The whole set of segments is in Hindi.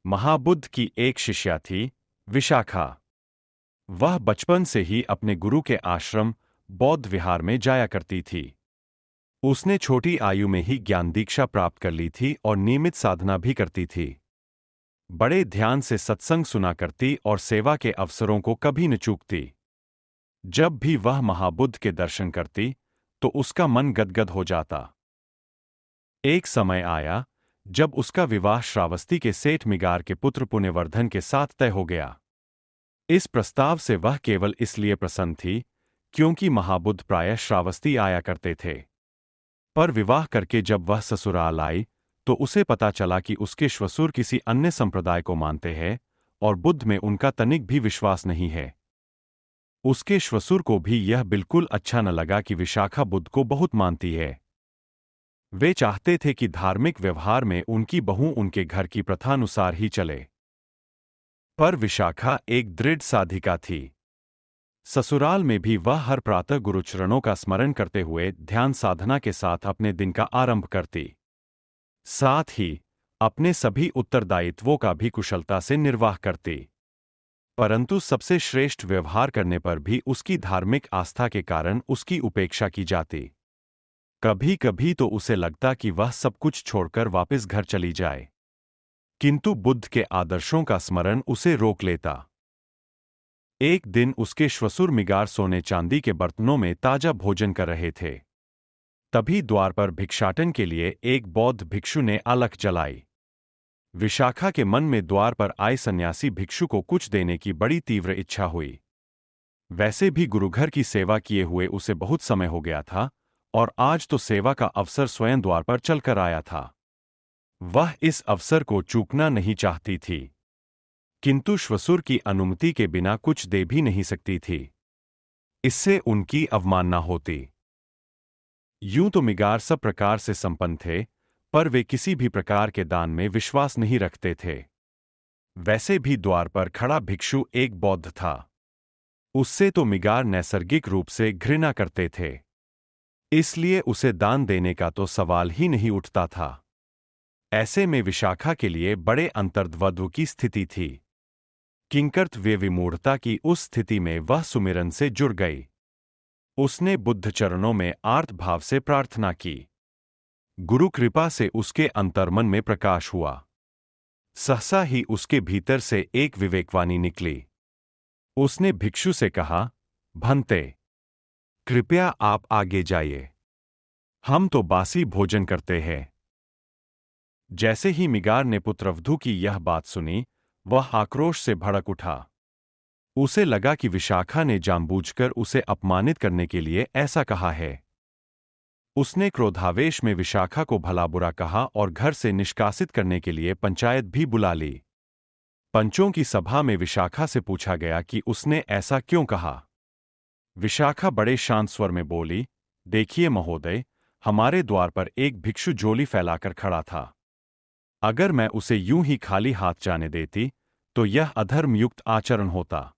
महाबुद्ध की एक शिष्या थी, विशाखा। वह बचपन से ही अपने गुरु के आश्रम बौद्ध विहार में जाया करती थी। उसने छोटी आयु में ही ज्ञान दीक्षा प्राप्त कर ली थी और नियमित साधना भी करती थी। बड़े ध्यान से सत्संग सुना करती और सेवा के अवसरों को कभी न चूकती। जब भी वह महाबुद्ध के दर्शन करती तो उसका मन गदगद हो जाता। एक समय आया जब उसका विवाह श्रावस्ती के सेठ मिगार के पुत्र पुण्यवर्धन के साथ तय हो गया। इस प्रस्ताव से वह केवल इसलिए प्रसन्न थी क्योंकि महाबुद्ध प्रायः श्रावस्ती आया करते थे। पर विवाह करके जब वह ससुराल आई तो उसे पता चला कि उसके श्वशुर किसी अन्य संप्रदाय को मानते हैं और बुद्ध में उनका तनिक भी विश्वास नहीं है। उसके श्वशुर को भी यह बिल्कुल अच्छा न लगा कि विशाखा बुद्ध को बहुत मानती है। वे चाहते थे कि धार्मिक व्यवहार में उनकी बहू उनके घर की प्रथानुसार ही चले। पर विशाखा एक दृढ़ साधिका थी। ससुराल में भी वह हर प्रातः गुरुचरणों का स्मरण करते हुए ध्यान साधना के साथ अपने दिन का आरंभ करती। साथ ही अपने सभी उत्तरदायित्वों का भी कुशलता से निर्वाह करती। परंतु सबसे श्रेष्ठ व्यवहार करने पर भी उसकी धार्मिक आस्था के कारण उसकी उपेक्षा की जाती। कभी कभी तो उसे लगता कि वह सब कुछ छोड़कर वापस घर चली जाए, किंतु बुद्ध के आदर्शों का स्मरण उसे रोक लेता। एक दिन उसके श्वशुर मिगार सोने चांदी के बर्तनों में ताजा भोजन कर रहे थे। तभी द्वार पर भिक्षाटन के लिए एक बौद्ध भिक्षु ने अलख जलाई। विशाखा के मन में द्वार पर आए सन्यासी भिक्षु को कुछ देने की बड़ी तीव्र इच्छा हुई। वैसे भी गुरुघर की सेवा किए हुए उसे बहुत समय हो गया था और आज तो सेवा का अवसर स्वयं द्वार पर चलकर आया था। वह इस अवसर को चूकना नहीं चाहती थी, किंतु श्वशुर की अनुमति के बिना कुछ दे भी नहीं सकती थी। इससे उनकी अवमानना होती। यूं तो मिगार सब प्रकार से संपन्न थे, पर वे किसी भी प्रकार के दान में विश्वास नहीं रखते थे। वैसे भी द्वार पर खड़ा भिक्षु एक बौद्ध था। उससे तो मिगार नैसर्गिक रूप से घृणा करते थे। इसलिए उसे दान देने का तो सवाल ही नहीं उठता था। ऐसे में विशाखा के लिए बड़े अंतर्द्वंद्व की स्थिति थी। किंकर्तव्य विमूढ़ता की उस स्थिति में वह सुमिरन से जुड़ गई। उसने बुद्ध चरणों में आर्त भाव से प्रार्थना की। गुरु कृपा से उसके अंतर्मन में प्रकाश हुआ। सहसा ही उसके भीतर से एक विवेकवाणी निकली। उसने भिक्षु से कहा, भंते, कृपया आप आगे जाइए, हम तो बासी भोजन करते हैं। जैसे ही मिगार ने पुत्रवधू की यह बात सुनी, वह आक्रोश से भड़क उठा। उसे लगा कि विशाखा ने जानबूझकर उसे अपमानित करने के लिए ऐसा कहा है। उसने क्रोधावेश में विशाखा को भला बुरा कहा और घर से निष्कासित करने के लिए पंचायत भी बुला ली। पंचों की सभा में विशाखा से पूछा गया कि उसने ऐसा क्यों कहा। विशाखा बड़े शांत स्वर में बोली, देखिए महोदय, हमारे द्वार पर एक भिक्षु झोली फैलाकर खड़ा था। अगर मैं उसे यूं ही खाली हाथ जाने देती तो यह अधर्मयुक्त आचरण होता।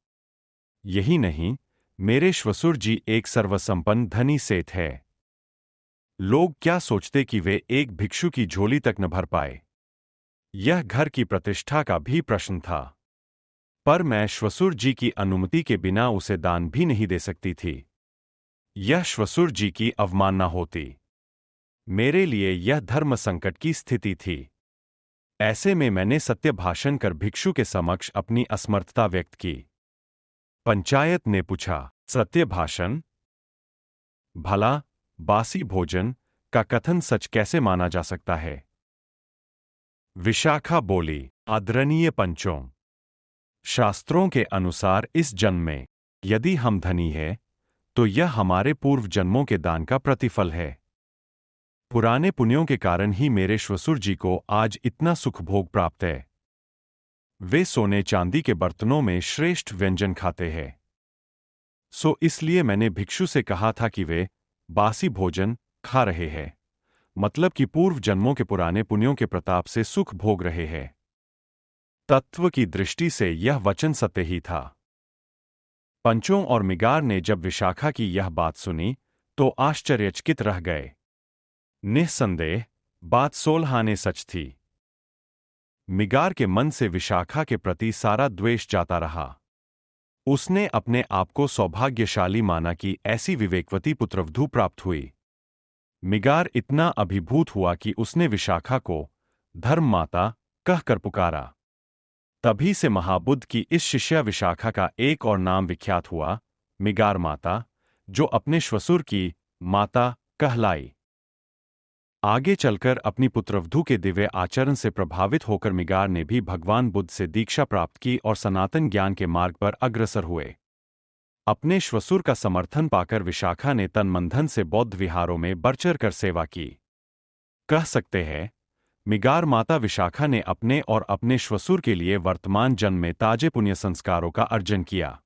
यही नहीं, मेरे श्वशुर जी एक सर्वसंपन्न धनी सेठ है। लोग क्या सोचते कि वे एक भिक्षु की झोली तक न भर पाए। यह घर की प्रतिष्ठा का भी प्रश्न था। पर मैं श्वशुर जी की अनुमति के बिना उसे दान भी नहीं दे सकती थी। यह श्वशुर जी की अवमानना होती। मेरे लिए यह धर्म संकट की स्थिति थी। ऐसे में मैंने सत्य भाषण कर भिक्षु के समक्ष अपनी असमर्थता व्यक्त की। पंचायत ने पूछा, सत्य भाषण? भला बासी भोजन का कथन सच कैसे माना जा सकता है? विशाखा बोली, आदरणीय पंचों, शास्त्रों के अनुसार इस जन्म में यदि हम धनी हैं तो यह हमारे पूर्व जन्मों के दान का प्रतिफल है। पुराने पुण्यों के कारण ही मेरे श्वशुर जी को आज इतना सुख भोग प्राप्त है। वे सोने चांदी के बर्तनों में श्रेष्ठ व्यंजन खाते हैं। सो इसलिए मैंने भिक्षु से कहा था कि वे बासी भोजन खा रहे हैं, मतलब कि पूर्व जन्मों के पुराने पुण्यों के प्रताप से सुख भोग रहे हैं। तत्व की दृष्टि से यह वचन सत्य ही था। पंचों और मिगार ने जब विशाखा की यह बात सुनी तो आश्चर्यचकित रह गए। निस्संदेह बात सोलहाने सच थी। मिगार के मन से विशाखा के प्रति सारा द्वेष जाता रहा। उसने अपने आप को सौभाग्यशाली माना कि ऐसी विवेकवती पुत्रवधू प्राप्त हुई। मिगार इतना अभिभूत हुआ कि उसने विशाखा को धर्म माता कहकर पुकारा। तभी से महाबुद्ध की इस शिष्या विशाखा का एक और नाम विख्यात हुआ, मिगार माता, जो अपने श्वशुर की माता कहलाई। आगे चलकर अपनी पुत्रवधू के दिव्य आचरण से प्रभावित होकर मिगार ने भी भगवान बुद्ध से दीक्षा प्राप्त की और सनातन ज्ञान के मार्ग पर अग्रसर हुए। अपने श्वशुर का समर्थन पाकर विशाखा ने तन मन धन से बौद्ध विहारों में बढ़-चढ़ कर सेवा की। कह सकते हैं, मिगार माता विशाखा ने अपने और अपने श्वशुर के लिए वर्तमान जन्म में ताजे पुण्य संस्कारों का अर्जन किया।